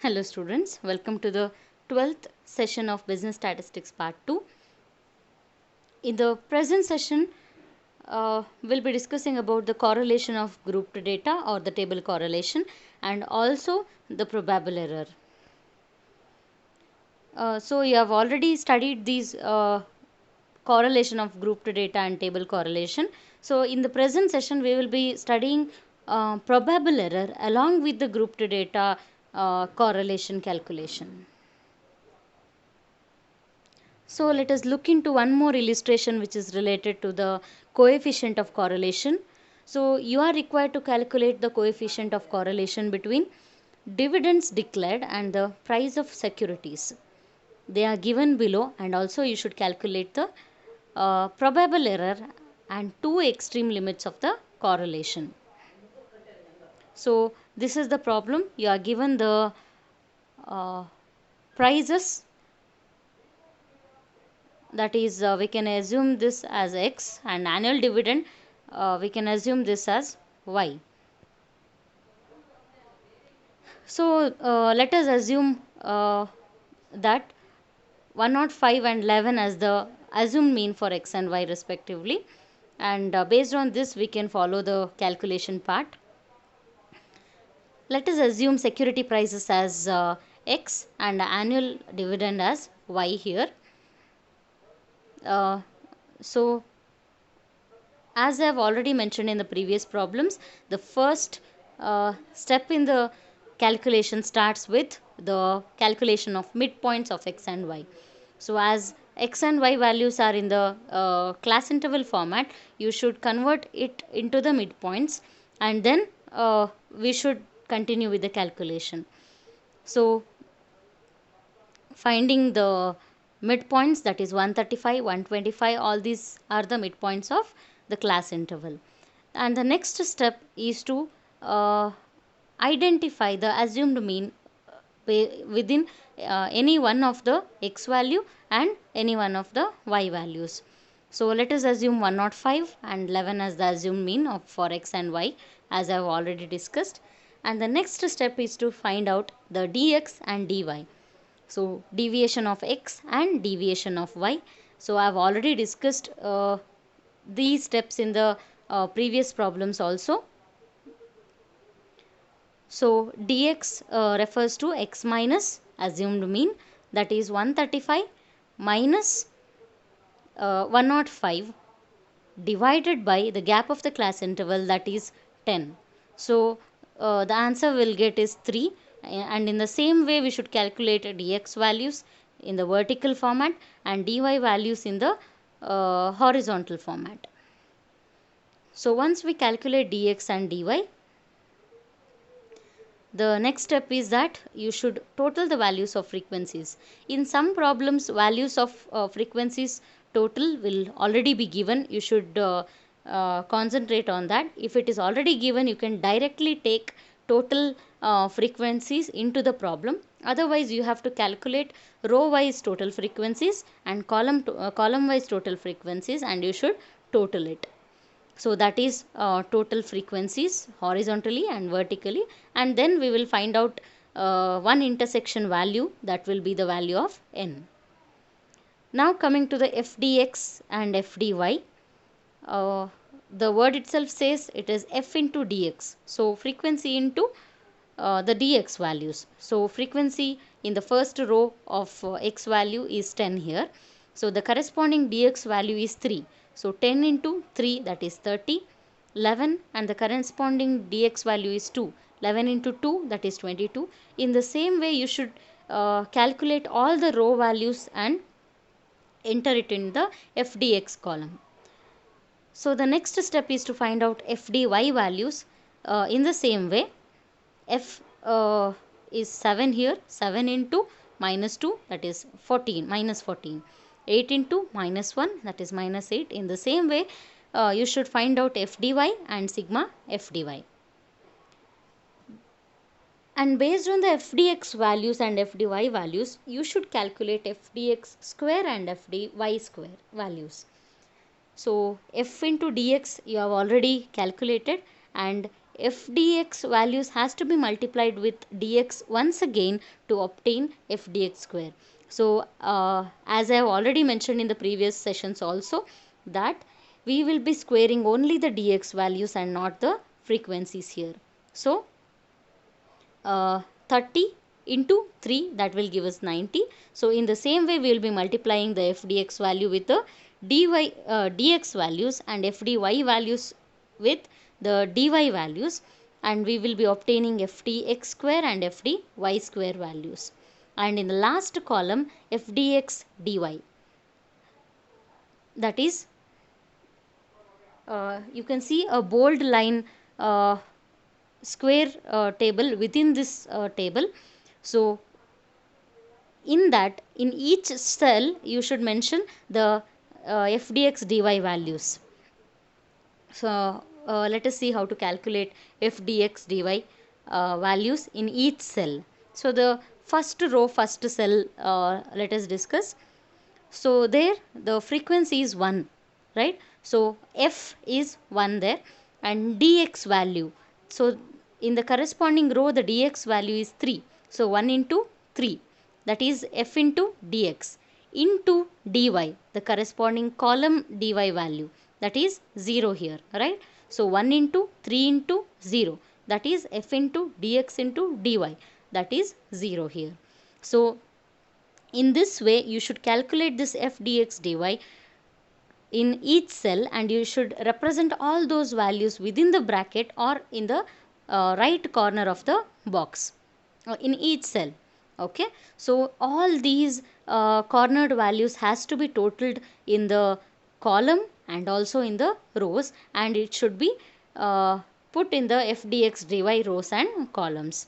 Hello students, welcome to the 12th session of Business Statistics Part 2. In the present session, we'll be discussing about the correlation of grouped data or the table correlation and also the probable error. So you have already studied these correlation of grouped data and table correlation. So in the present session, we will be studying probable error along with the grouped data correlation calculation. So let us look into one more illustration which is related to the coefficient of correlation. So you are required to calculate the coefficient of correlation between dividends declared and the price of securities. They are given below, and also you should calculate the probable error and two extreme limits of the correlation. So this is the problem. You are given the prices, that is we can assume this as x, and annual dividend we can assume this as y. So let us assume that 105 and 11 as the assumed mean for x and y respectively, and based on this we can follow the calculation part. Let us assume security prices as x and annual dividend as y here. So as I have already mentioned in the previous problems, the first step in the calculation starts with the calculation of midpoints of x and y. So as x and y values are in the class interval format, you should convert it into the midpoints, and then we should continue with the calculation. So finding the midpoints, that is 135, 125, all these are the midpoints of the class interval. And the next step is to identify the assumed mean within any one of the x value and any one of the y values. So let us assume 105 and 11 as the assumed mean of for x and y, as I have already discussed. And the next step is to find out the dx and dy. So deviation of x and deviation of y. So I have already discussed these steps in the previous problems also. So dx refers to x minus assumed mean, that is 135 minus 105 divided by the gap of the class interval, that is 10. So the answer we'll get is 3, and in the same way we should calculate dx values in the vertical format and dy values in the horizontal format. So once we calculate dx and dy, the next step is that you should total the values of frequencies. In some problems, values of frequencies total will already be given. You should concentrate on that. If it is already given, you can directly take total frequencies into the problem. Otherwise, you have to calculate row wise total frequencies and column wise total frequencies, and you should total it. So that is total frequencies horizontally and vertically, and then we will find out one intersection value, that will be the value of n. Now coming to the fdx and fdy, the word itself says it is f into dx, so frequency into the dx values. So frequency in the first row of x value is 10 here, so the corresponding dx value is 3. So 10 into 3, that is 30, 11, and the corresponding dx value is 2. 11 into 2, that is 22. In the same way, you should calculate all the row values and enter it in the fdx column. So the next step is to find out fdy values in the same way. F is 7 here, 7 into minus 2, that is 14, minus 14. 8 into minus 1, that is minus 8. In the same way, you should find out fdy and sigma fdy. And based on the fdx values and fdy values, you should calculate fdx square and fdy square values. So f into dx you have already calculated, and f dx values has to be multiplied with dx once again to obtain f dx square. So as I have already mentioned in the previous sessions also, that we will be squaring only the dx values and not the frequencies here. So 30 into 3, that will give us 90. So in the same way we will be multiplying the f dx value with the dx values and f dy values with the dy values, and we will be obtaining f dx square and f dy square values. And in the last column f dx dy, that is you can see a bold line square table within this table. So in that, in each cell you should mention the f dx dy values. So let us see how to calculate f dx dy values in each cell. So the first row, first cell, let us discuss. So there the frequency is 1, right? So f is 1 there, and dx value, so in the corresponding row the dx value is 3. So 1 into 3, that is f into dx, into dy, the corresponding column dy value, that is 0 here, right? So 1 into 3 into 0, that is f into dx into dy, that is 0 here. So in this way you should calculate this f dx dy in each cell, and you should represent all those values within the bracket or in the right corner of the box in each cell. Okay, so all these cornered values has to be totaled in the column and also in the rows, and it should be put in the f dx dy rows and columns.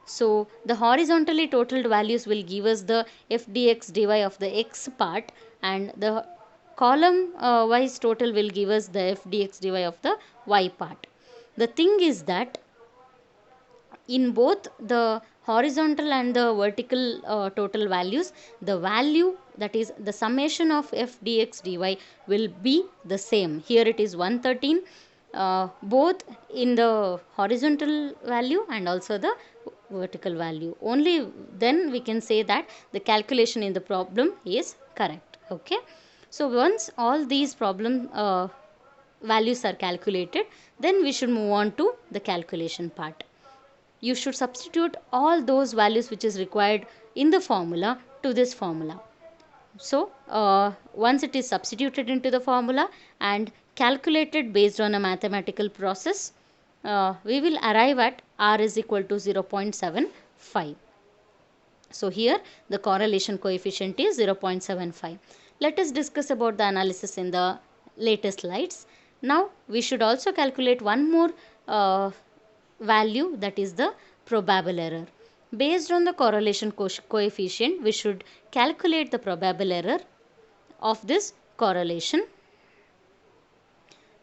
So the horizontally totaled values will give us the f dx dy of the x part, and the column wise total will give us the f dx dy of the y part. The thing is that in both the horizontal and the vertical total values, the value, that is the summation of f dx dy, will be the same. Here it is 113, both in the horizontal value and also the vertical value. Only then we can say that the calculation in the problem is correct. Okay, so once all these problem values are calculated, then we should move on to the calculation part. You should substitute all those values which is required in the formula to this formula. So once it is substituted into the formula and calculated based on a mathematical process, we will arrive at r is equal to 0.75. So here the correlation coefficient is 0.75. Let us discuss about the analysis in the later slides. Now we should also calculate one more value, that is the probable error. Based on the correlation coefficient, we should calculate the probable error of this correlation.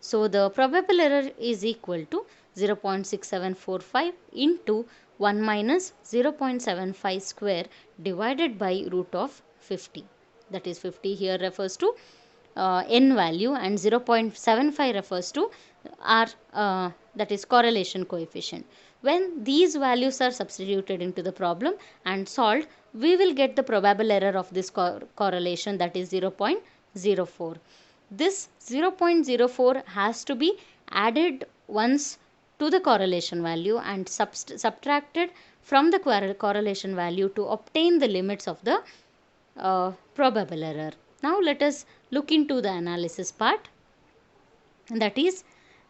So the probable error is equal to 0.6745 into 1 minus 0.75 square divided by root of 50. That is 50 here refers to n value, and 0.75 refers to r, that is correlation coefficient. When these values are substituted into the problem and solved, we will get the probable error of this correlation, that is 0.04. This 0.04 has to be added once to the correlation value and subtracted from the correlation value to obtain the limits of the probable error. Now let us look into the analysis part. That is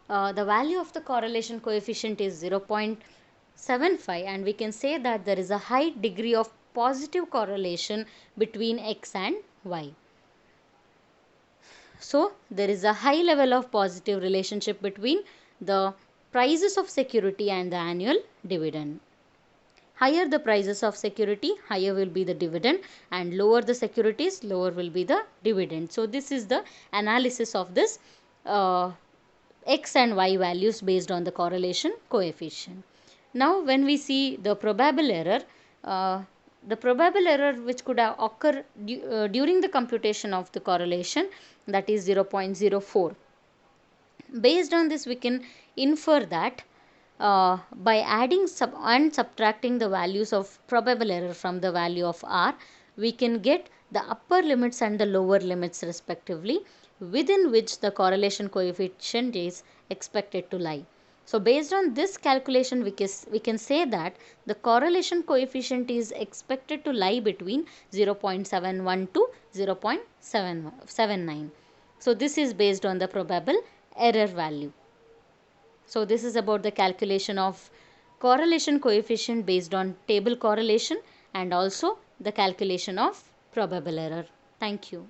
the value of the correlation coefficient is 0.75, and we can say that there is a high degree of positive correlation between x and y. So there is a high level of positive relationship between the prices of security and the annual dividend. Higher the prices of security, higher will be the dividend, and lower the securities, lower will be the dividend. So this is the analysis of this x and y values based on the correlation coefficient. Now when we see the probable error, which could occur during the computation of the correlation, that is 0.04. Based on this, we can infer that by adding and subtracting the values of probable error from the value of R, we can get the upper limits and the lower limits respectively, within which the correlation coefficient is expected to lie. So based on this calculation, we can say that the correlation coefficient is expected to lie between 0.71 to 0.79. So this is based on the probable error value. So this is about the calculation of correlation coefficient based on table correlation and also the calculation of probable error. Thank you.